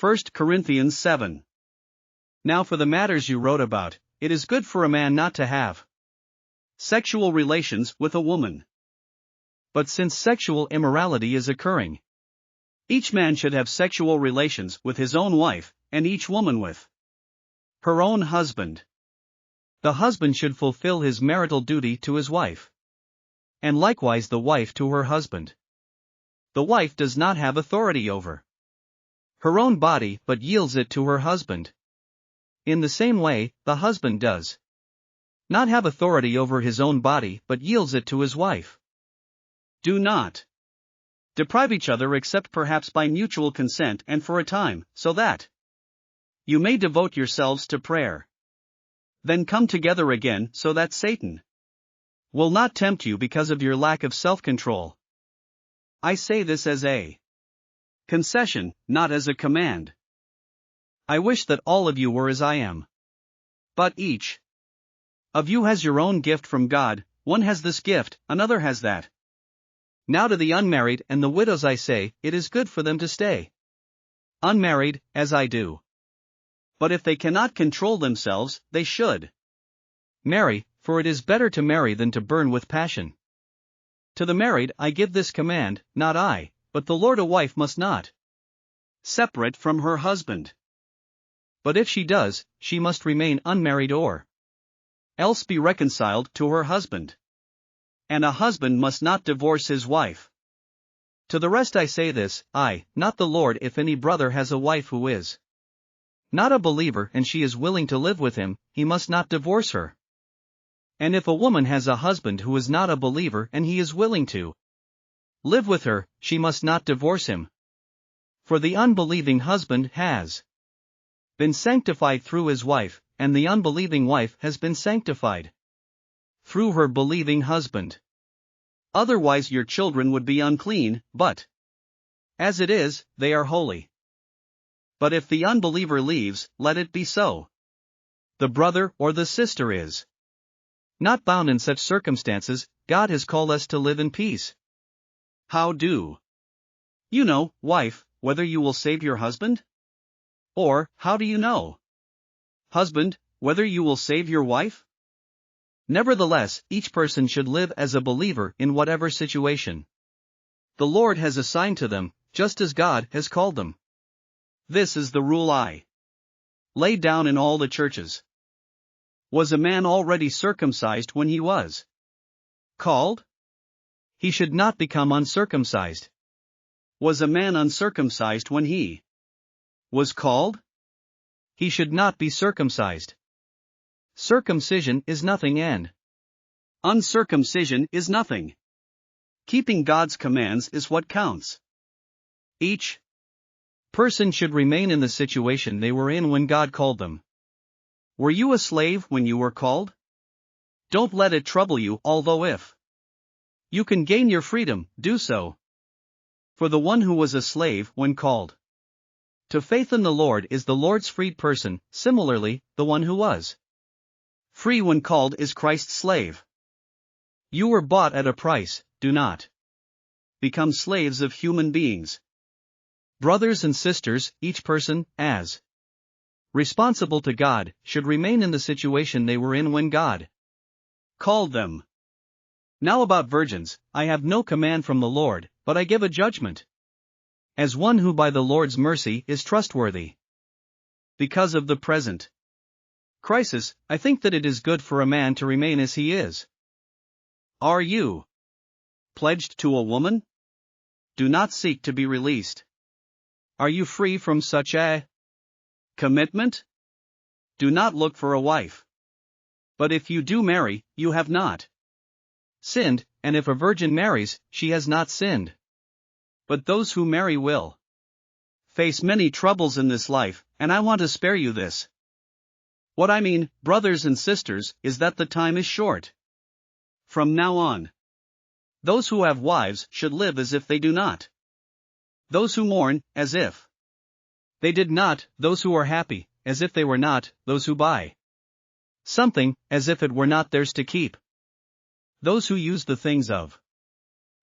1 Corinthians 7. Now for the matters you wrote about, it is good for a man not to have sexual relations with a woman. But since sexual immorality is occurring, each man should have sexual relations with his own wife, and each woman with her own husband. The husband should fulfill his marital duty to his wife, and likewise the wife to her husband. The wife does not have authority over her own body but yields it to her husband. In the same way, the husband does not have authority over his own body but yields it to his wife. Do not deprive each other except perhaps by mutual consent and for a time, so that you may devote yourselves to prayer. Then come together again so that Satan will not tempt you because of your lack of self-control. I say this as a concession, not as a command. I wish that all of you were as I am. But each of you has your own gift from God, one has this gift, another has that. Now to the unmarried and the widows I say, it is good for them to stay unmarried, as I do. But if they cannot control themselves, they should marry, for it is better to marry than to burn with passion. To the married I give this command, not I, but the Lord: a wife must not separate from her husband. But if she does, she must remain unmarried or else be reconciled to her husband. And a husband must not divorce his wife. To the rest I say this, I, not the Lord: if any brother has a wife who is not a believer and she is willing to live with him, he must not divorce her. And if a woman has a husband who is not a believer and he is willing to live with her, she must not divorce him. For the unbelieving husband has been sanctified through his wife, and the unbelieving wife has been sanctified through her believing husband. Otherwise your children would be unclean, but as it is, they are holy. But if the unbeliever leaves, let it be so. The brother or the sister is not bound in such circumstances. God has called us to live in peace. How do you know, wife, whether you will save your husband? Or, how do you know, husband, whether you will save your wife? Nevertheless, each person should live as a believer in whatever situation the Lord has assigned to them, just as God has called them. This is the rule I lay down in all the churches. Was a man already circumcised when he was called? He should not become uncircumcised. Was a man uncircumcised when he was called? He should not be circumcised. Circumcision is nothing and uncircumcision is nothing. Keeping God's commands is what counts. Each person should remain in the situation they were in when God called them. Were you a slave when you were called? Don't let it trouble you, although if you can gain your freedom, do so. For the one who was a slave when called to faith in the Lord is the Lord's freed person. Similarly, the one who was free when called is Christ's slave. You were bought at a price. Do not become slaves of human beings. Brothers and sisters, each person, as responsible to God, should remain in the situation they were in when God called them. Now about virgins, I have no command from the Lord, but I give a judgment as one who by the Lord's mercy is trustworthy. Because of the present crisis, I think that it is good for a man to remain as he is. Are you pledged to a woman? Do not seek to be released. Are you free from such a commitment? Do not look for a wife. But if you do marry, you have not sinned, and if a virgin marries, she has not sinned. But those who marry will face many troubles in this life, and I want to spare you this. What I mean, brothers and sisters, is that the time is short. From now on, those who have wives should live as if they do not. Those who mourn, as if they did not. Those who are happy, as if they were not. Those who buy something, as if it were not theirs to keep. Those who use the things of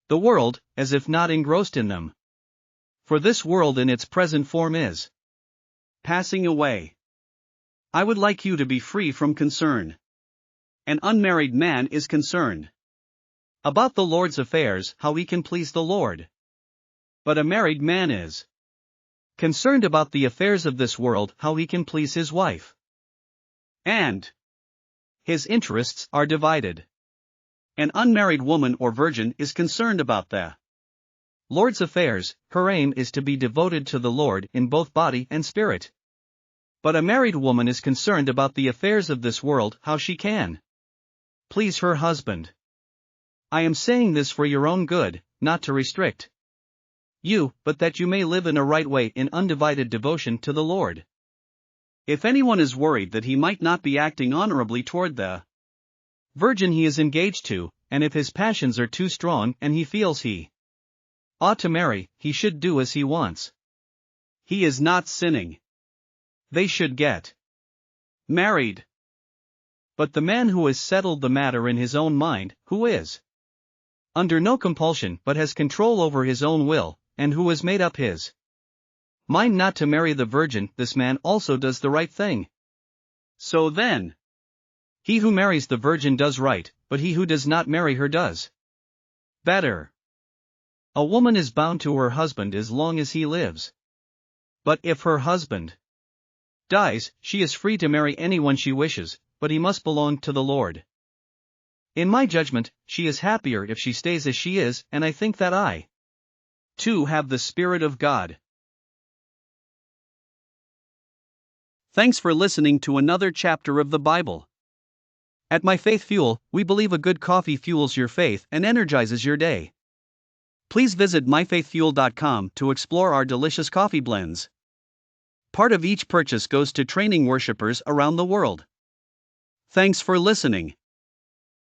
the world, as if not engrossed in them. For this world in its present form is passing away. I would like you to be free from concern. An unmarried man is concerned about the Lord's affairs, how he can please the Lord. But a married man is concerned about the affairs of this world, how he can please his wife. And his interests are divided. An unmarried woman or virgin is concerned about the Lord's affairs. Her aim is to be devoted to the Lord in both body and spirit. But a married woman is concerned about the affairs of this world, how she can please her husband. I am saying this for your own good, not to restrict you, but that you may live in a right way in undivided devotion to the Lord. If anyone is worried that he might not be acting honorably toward the virgin he is engaged to, and if his passions are too strong and he feels he ought to marry, he should do as he wants. He is not sinning. They should get married. But the man who has settled the matter in his own mind, who is under no compulsion but has control over his own will, and who has made up his mind not to marry the virgin, this man also does the right thing. So then, he who marries the virgin does right, but he who does not marry her does better. A woman is bound to her husband as long as he lives. But if her husband dies, she is free to marry anyone she wishes, but he must belong to the Lord. In my judgment, she is happier if she stays as she is, and I think that I, too, have the Spirit of God. Thanks for listening to another chapter of the Bible. At My Faith Fuel, we believe a good coffee fuels your faith and energizes your day. Please visit myfaithfuel.com to explore our delicious coffee blends. Part of each purchase goes to training worshipers around the world. Thanks for listening.